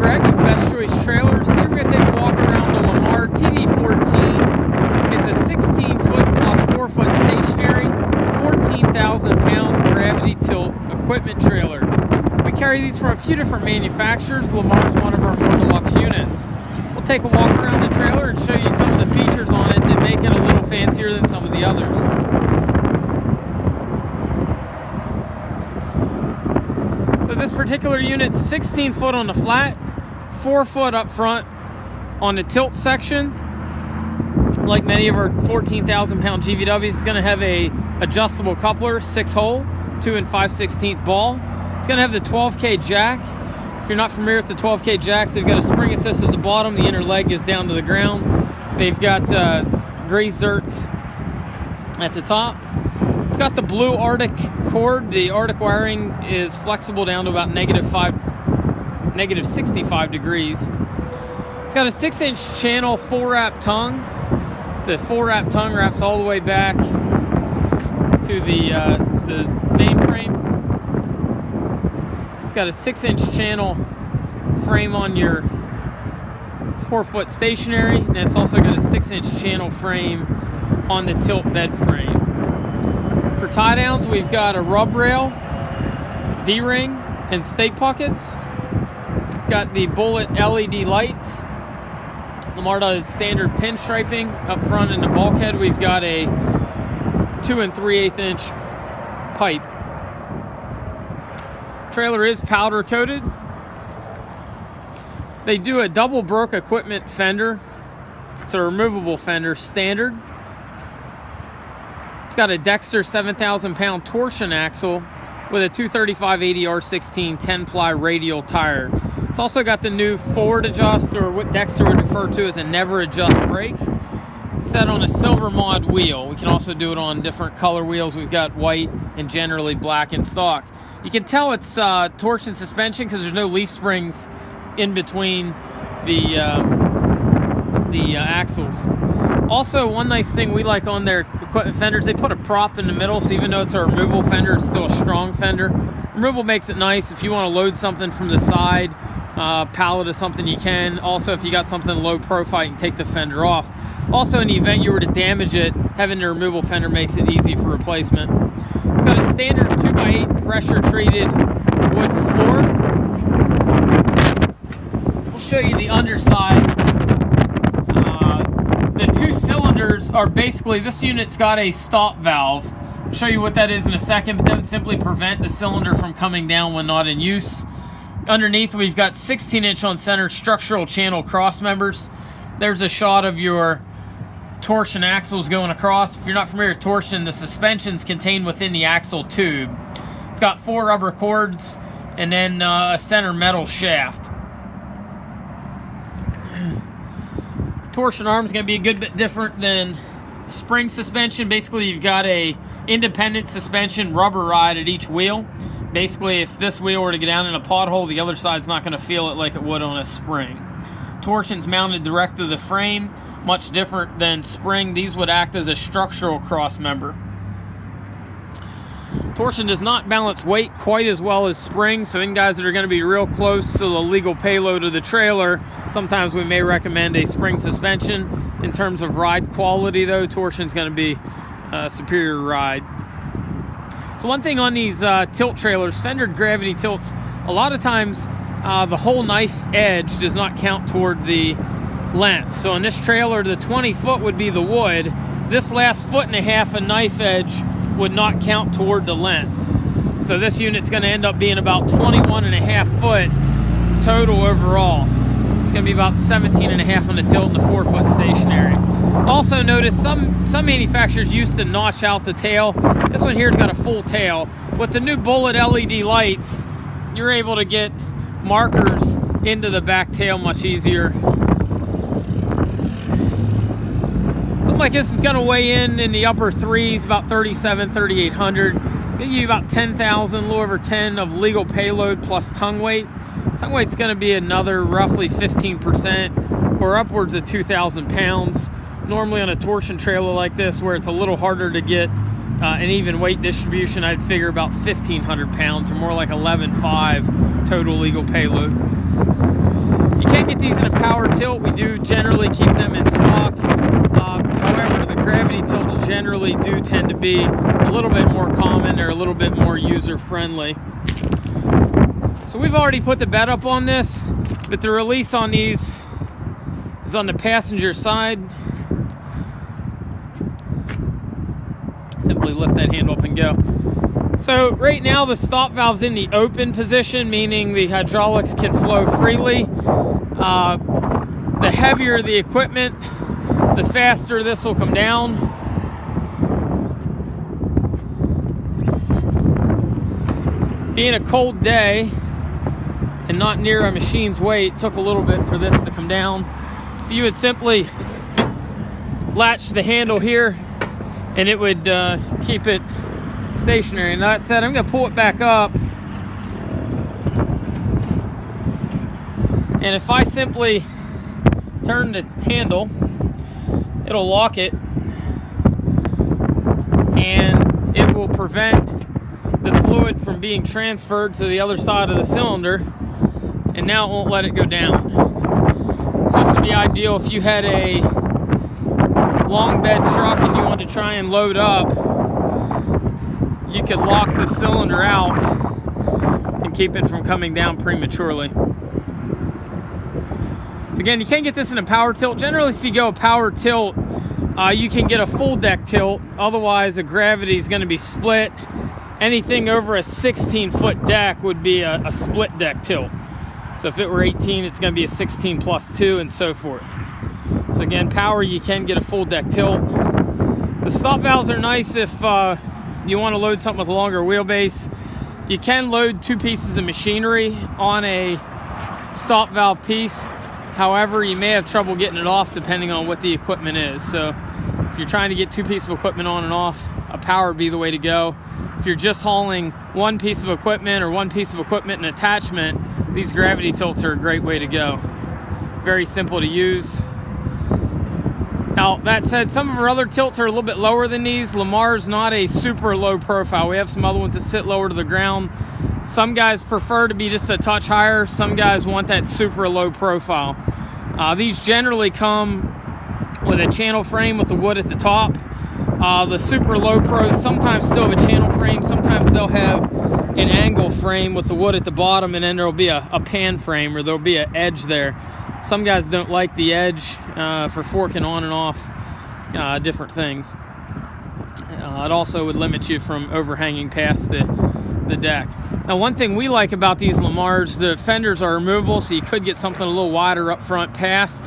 Greg of Best Choice Trailers. Today we're going to take a walk around the Lamar TD14. It's a 16-foot plus 4-foot stationary, 14,000-pound gravity tilt equipment trailer. We carry these from a few different manufacturers. Lamar is one of our more deluxe units. We'll take a walk around the trailer and show you some of the features on it that make it a little fancier than some of the others. So this particular unit's 16 foot on the flat, 4 foot up front on the tilt section. Like many of our 14,000-pound GVWs, it's going to have a adjustable coupler, 6-hole, 2 5/16 ball. It's going to have the 12K jack. If you're not familiar with the 12K jacks, they've got a spring assist at the bottom. The inner leg is down to the ground. They've got grease zerts at the top. It's got the blue Arctic cord. The Arctic wiring is flexible down to about -65 degrees. It's got a 6-inch channel full wrap tongue. The full wrap tongue wraps all the way back to the mainframe. It's got a 6-inch channel frame on your 4-foot stationary, and it's also got a 6-inch channel frame on the tilt bed frame. For tie downs, we've got a rub rail, D-ring, and stake pockets. We've got the bullet LED lights. Lamar does standard pinstriping up front in the bulkhead. We've got a 2 3/8 inch pipe. Trailer is powder coated. They do a double broke equipment fender. It's a removable fender, standard. It's got a Dexter 7,000-pound torsion axle with a 235/80 R16 10-ply radial tire. It's also got the new forward adjust, or what Dexter would refer to as a never adjust brake. It's set on a silver mod wheel. We can also do it on different color wheels. We've got white and generally black in stock. You can tell it's torsion suspension because there's no leaf springs in between the axles. Also, one nice thing we like on their equipment fenders, they put a prop in the middle, so even though it's a removable fender, it's still a strong fender. Removal makes it nice if you want to load something from the side, pallet or something, you can. Also, if you got something low profile, you can take the fender off. Also, in the event you were to damage it, having the removable fender makes it easy for replacement. It's got a standard 2x8 pressure treated wood floor. We'll show you the underside. The 2 cylinders are basically, this unit's got a stop valve. I'll show you what that is in a second, but that would simply prevent the cylinder from coming down when not in use. Underneath, we've got 16-inch on center structural channel cross members. There's a shot of your torsion axles going across. If you're not familiar with torsion, the suspension's contained within the axle tube. It's got 4 rubber cords and then a center metal shaft. Torsion arm is going to be a good bit different than spring suspension. Basically, you've got a independent suspension rubber ride at each wheel. Basically, if this wheel were to get down in a pothole, the other side's not going to feel it like it would on a spring. Torsion's mounted direct to the frame, much different than spring. These would act as a structural cross member. Torsion does not balance weight quite as well as spring, so in guys that are going to be real close to the legal payload of the trailer, sometimes we may recommend a spring suspension. In terms of ride quality though, torsion's going to be a superior ride. So one thing on these tilt trailers, fendered gravity tilts, a lot of times the whole knife edge does not count toward the length. So on this trailer, the 20 foot would be the wood. This last 1.5 feet of knife edge would not count toward the length. So this unit's going to end up being about 21.5 foot total overall. It's going to be about 17.5 on the tilt and the 4-foot stationary. Also notice some manufacturers used to notch out the tail. This one here's got a full tail. With the new bullet LED lights, you're able to get markers into the back tail much easier. Something like this is going to weigh in the upper 3s, about 3,800. It's going to give you about 10,000, a little over 10 of legal payload plus tongue weight. Tongue weight's going to be another roughly 15% or upwards of 2,000 pounds. Normally on a torsion trailer like this, where it's a little harder to get an even weight distribution, I'd figure about 1,500 pounds or more like 11.5 total legal payload. You can't get these in a power tilt. We do generally keep them in stock. However, the gravity tilts generally do tend to be a little bit more common or a little bit more user-friendly. So we've already put the bed up on this, but the release on these is on the passenger side. Simply lift that handle up and go. So right now the stop valve's in the open position, meaning the hydraulics can flow freely. The heavier the equipment, the faster this will come down. Being a cold day and not near a machine's weight, took a little bit for this to come down. So you would simply latch the handle here and it would keep it stationary. And that said, I'm going to pull it back up, and if I simply turn the handle, it'll lock it, and it will prevent the fluid from being transferred to the other side of the cylinder, and now it won't let it go down. So this would be ideal if you had a long bed truck and you wanted to try and load up. You could lock the cylinder out and keep it from coming down prematurely. So again, you can't get this in a power tilt. Generally, if you go a power tilt, you can get a full deck tilt. Otherwise, a gravity is going to be split. Anything over a 16-foot deck would be a split deck tilt. So if it were 18, it's going to be a 16 plus 2 and so forth. So again, power, you can get a full deck tilt. The stop valves are nice if you want to load something with a longer wheelbase. You can load 2 pieces of machinery on a stop valve piece. However, you may have trouble getting it off depending on what the equipment is. So if you're trying to get 2 pieces of equipment on and off, a power would be the way to go. If you're just hauling 1 piece of equipment or 1 piece of equipment and attachment, these gravity tilts are a great way to go. Very simple to use. Now, that said, some of our other tilts are a little bit lower than these. Lamar's not a super low profile. We have some other ones that sit lower to the ground. Some guys prefer to be just a touch higher. Some guys want that super low profile. These generally come with a channel frame with the wood at the top. The super low pros sometimes still have a channel frame. Sometimes they'll have an angle frame with the wood at the bottom, and then there'll be a pan frame, or there'll be an edge there. Some guys don't like the edge for forking on and off different things. It also would limit you from overhanging past the deck. Now, one thing we like about these Lamars, the fenders are removable, so you could get something a little wider up front past.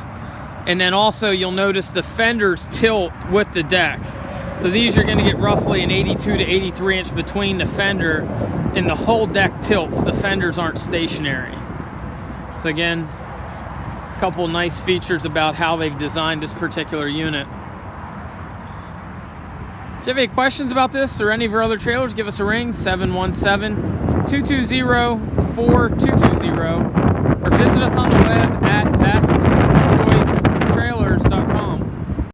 And then also you'll notice the fenders tilt with the deck. So these are going to get roughly an 82 to 83 inch between the fender and the whole deck tilts. The fenders aren't stationary. So again, a couple nice features about how they've designed this particular unit. If you have any questions about this or any of our other trailers, give us a ring, 717-220-4220, or visit us on the web at